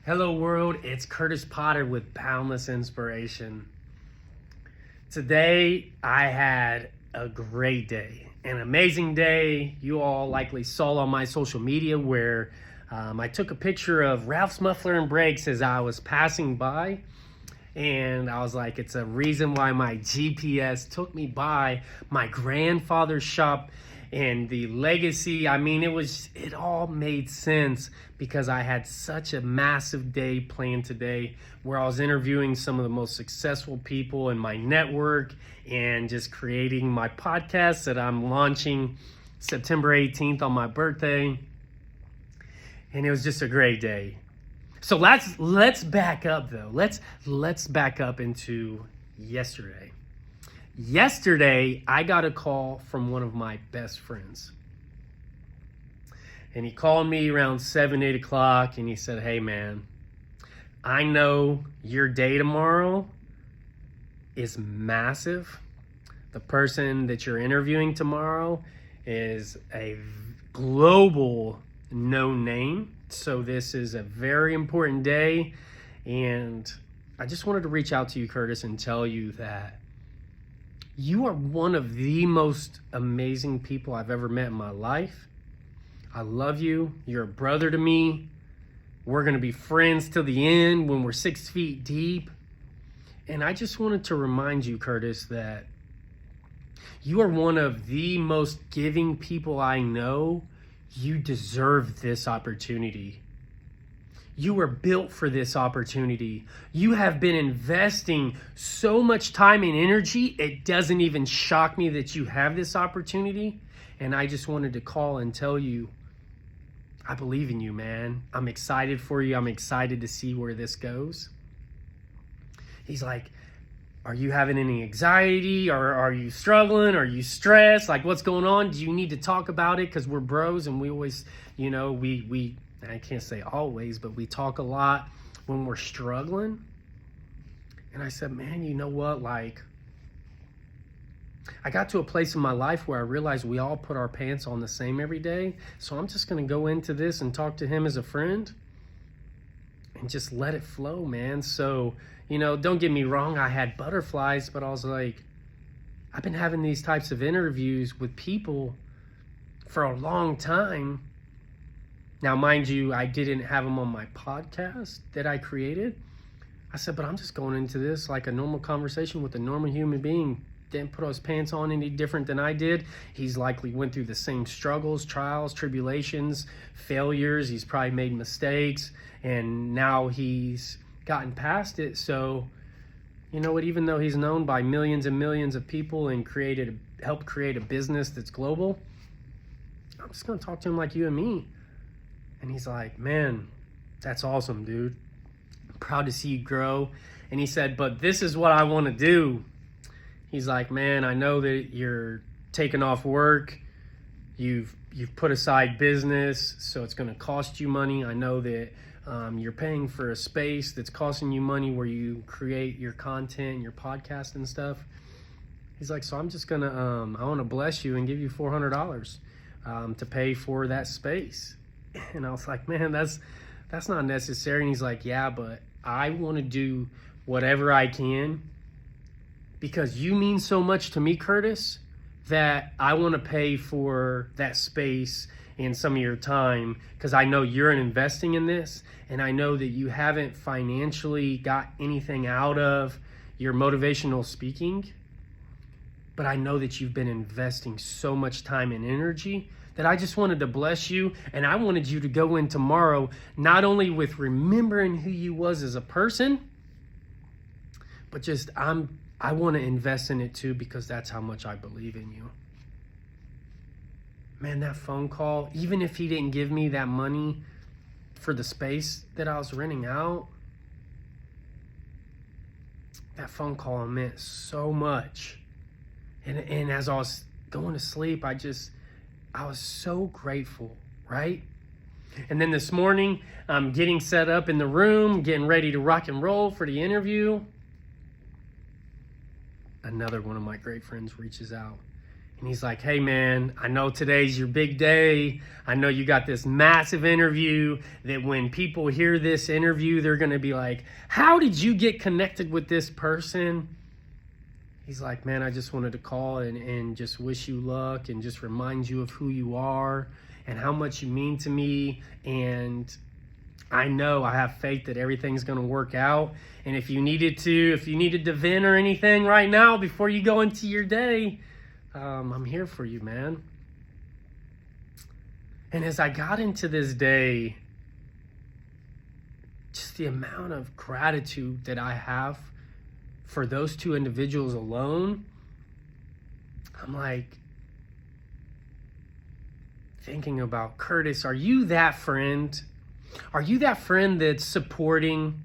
Hello world, it's Curtis Potter with Boundless Inspiration. Today I had a great day, an amazing day. You all likely saw on my social media where I took a picture of Ralph's Muffler and Brakes as I was passing by. And I was like, it's a reason why my GPS took me by my grandfather's shop and the legacy. I mean, it all made sense because I had such a massive day planned today where I was interviewing some of the most successful people in my network and just creating my podcast that I'm launching September 18th on my birthday. And it was just a great day. So let's back up though. Let's back up into yesterday. Yesterday, I got a call from one of my best friends. And he called me around 7, 8 o'clock and he said, hey man, I know your day tomorrow is massive. The person that you're interviewing tomorrow is a global known name. So this is a very important day. And I just wanted to reach out to you, Curtis, and tell you that you are one of the most amazing people I've ever met in my life. I love you. You're a brother to me. We're going to be friends till the end when we're 6 feet deep. And I just wanted to remind you, Curtis, that you are one of the most giving people I know. You deserve this opportunity. You were built for this opportunity. You have been investing so much time and energy, it doesn't even shock me that you have this opportunity. And I just wanted to call and tell you, I believe in you, man. I'm excited for you. I'm excited to see where this goes. He's like, are you having any anxiety? Or are you struggling? Are you stressed? Like, what's going on? Do you need to talk about it? Because we're bros and we always, I can't say always, but we talk a lot when we're struggling. And I said, man, you know what? Like, I got to a place in my life where I realized we all put our pants on the same every day. So I'm just going to go into this and talk to him as a friend and just let it flow, man. So, don't get me wrong. I had butterflies, but I was like, I've been having these types of interviews with people for a long time. Now, mind you, I didn't have them on my podcast that I created. I said, but I'm just going into this like a normal conversation with a normal human being. Didn't put his pants on any different than I did. He's likely went through the same struggles, trials, tribulations, failures. He's probably made mistakes, and now he's gotten past it. So, you know what? Even though he's known by millions and millions of people and helped create a business that's global, I'm just going to talk to him like you and me. And he's like, man, that's awesome, dude. I'm proud to see you grow. And he said, but this is what I want to do. He's like, man, I know that you're taking off work. You've put aside business, so it's going to cost you money. I know that you're paying for a space that's costing you money where you create your content, your podcast and stuff. He's like, so I'm just going to, I want to bless you and give you $400 to pay for that space. And I was like, man, that's not necessary. And he's like, yeah, but I want to do whatever I can because you mean so much to me, Curtis, that I want to pay for that space and some of your time because I know you're investing in this and I know that you haven't financially got anything out of your motivational speaking, but I know that you've been investing so much time and energy that I just wanted to bless you, and I wanted you to go in tomorrow not only with remembering who you was as a person, but just I want to invest in it too because that's how much I believe in you. Man, that phone call, even if he didn't give me that money for the space that I was renting out, that phone call meant so much. And as I was going to sleep, I was so grateful, right? And then this morning, I'm getting set up in the room, getting ready to rock and roll for the interview. Another one of my great friends reaches out And he's like, hey man, I know today's your big day. I know you got this massive interview that when people hear this interview, they're going to be like, how did you get connected with this person? He's like, man, I just wanted to call and just wish you luck and just remind you of who you are and how much you mean to me. And I know I have faith that everything's going to work out. And if you needed to vent or anything right now before you go into your day, I'm here for you, man. And as I got into this day, just the amount of gratitude that I have for those two individuals alone, I'm like thinking about, Curtis, are you that friend? Are you that friend that's supporting?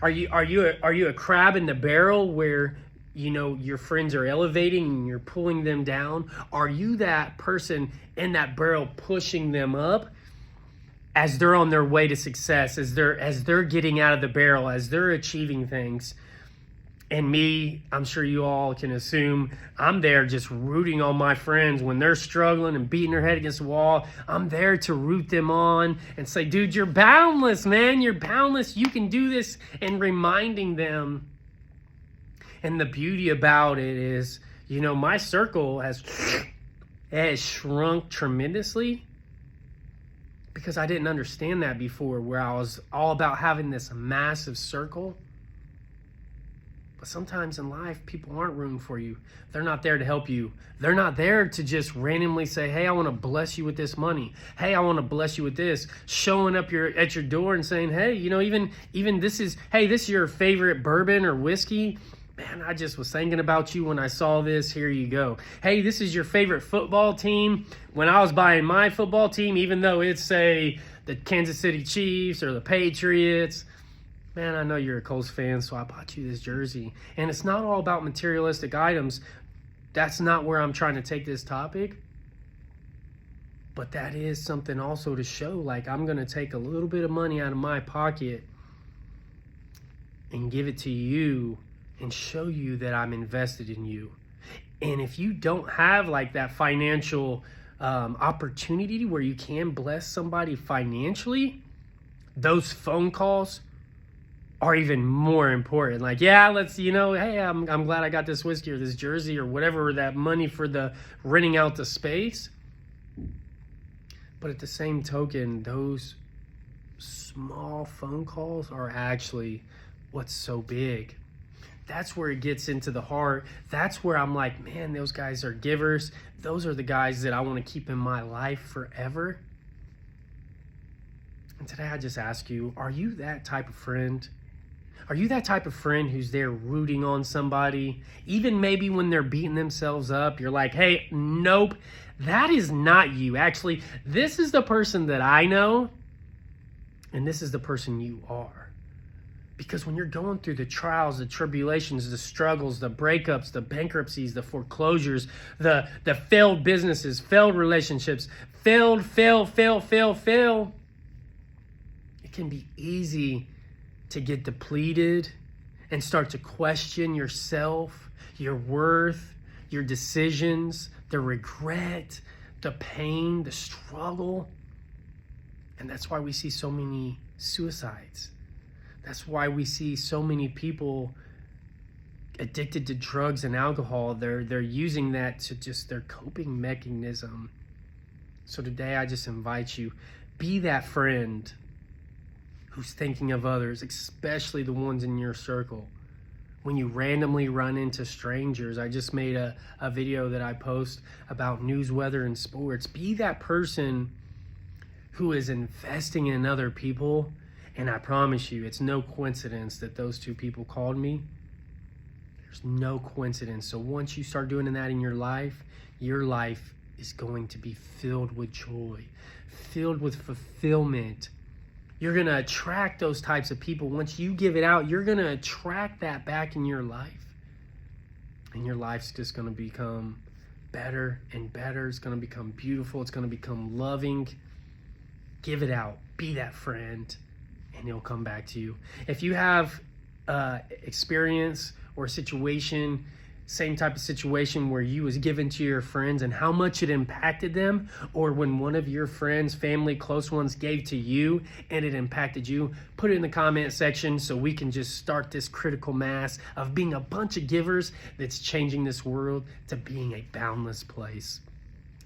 Are you a crab in the barrel where your friends are elevating and you're pulling them down? Are you that person in that barrel pushing them up as they're on their way to success, as they're getting out of the barrel, as they're achieving things? And me, I'm sure you all can assume, I'm there just rooting on my friends when they're struggling and beating their head against the wall. I'm there to root them on and say, dude, you're boundless, man. You're boundless. You can do this. And reminding them. And the beauty about it is, my circle has shrunk tremendously because I didn't understand that before, where I was all about having this massive circle. But sometimes in life, people aren't rooting for you. They're not there to help you. They're not there to just randomly say, hey, I want to bless you with this money. Hey, I want to bless you with this. Showing up at your door and saying, hey, even this is your favorite bourbon or whiskey. Man, I just was thinking about you when I saw this. Here you go. Hey, this is your favorite football team. When I was buying my football team, even though it's, say, the Kansas City Chiefs or the Patriots, man, I know you're a Colts fan, so I bought you this jersey. And it's not all about materialistic items. That's not where I'm trying to take this topic. But that is something also to show, like, I'm going to take a little bit of money out of my pocket and give it to you and show you that I'm invested in you. And if you don't have like that financial opportunity where you can bless somebody financially, those phone calls are even more important. Like, yeah, let's, hey, I'm glad I got this whiskey or this jersey or whatever, that money for the renting out the space. But at the same token, those small phone calls are actually what's so big. That's where it gets into the heart. That's where I'm like, man, those guys are givers. Those are the guys that I want to keep in my life forever. And today I just ask you, are you that type of friend? Are you that type of friend who's there rooting on somebody? Even maybe when they're beating themselves up, you're like, hey, nope, that is not you. Actually, this is the person that I know, and this is the person you are. Because when you're going through the trials, the tribulations, the struggles, the breakups, the bankruptcies, the foreclosures, the failed businesses, failed relationships, fail, it can be easy to get depleted and start to question yourself, your worth, your decisions, the regret, the pain, the struggle. And that's why we see so many suicides. That's why we see so many people addicted to drugs and alcohol. They're using that to just their coping mechanism. So today I just invite you, be that friend who's thinking of others, especially the ones in your circle. When you randomly run into strangers, I just made a video that I post about news, weather, and sports. Be that person who is investing in other people. And I promise you, it's no coincidence that those two people called me. There's no coincidence. So once you start doing that in your life is going to be filled with joy, filled with fulfillment. You're going to attract those types of people. Once you give it out, you're going to attract that back in your life. And your life's just going to become better and better. It's going to become beautiful. It's going to become loving. Give it out. Be that friend. And it'll come back to you. If you have experience or a situation same type of situation where you was given to your friends and how much it impacted them, or when one of your friends, family, close ones gave to you and it impacted you? Put it in the comment section so we can just start this critical mass of being a bunch of givers that's changing this world to being a boundless place.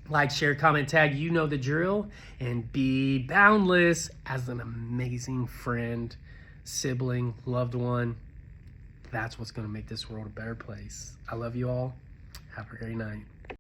Like, share, comment, tag, you know the drill, and be boundless as an amazing friend, sibling, loved one. That's what's going to make this world a better place. I love you all. Have a great night.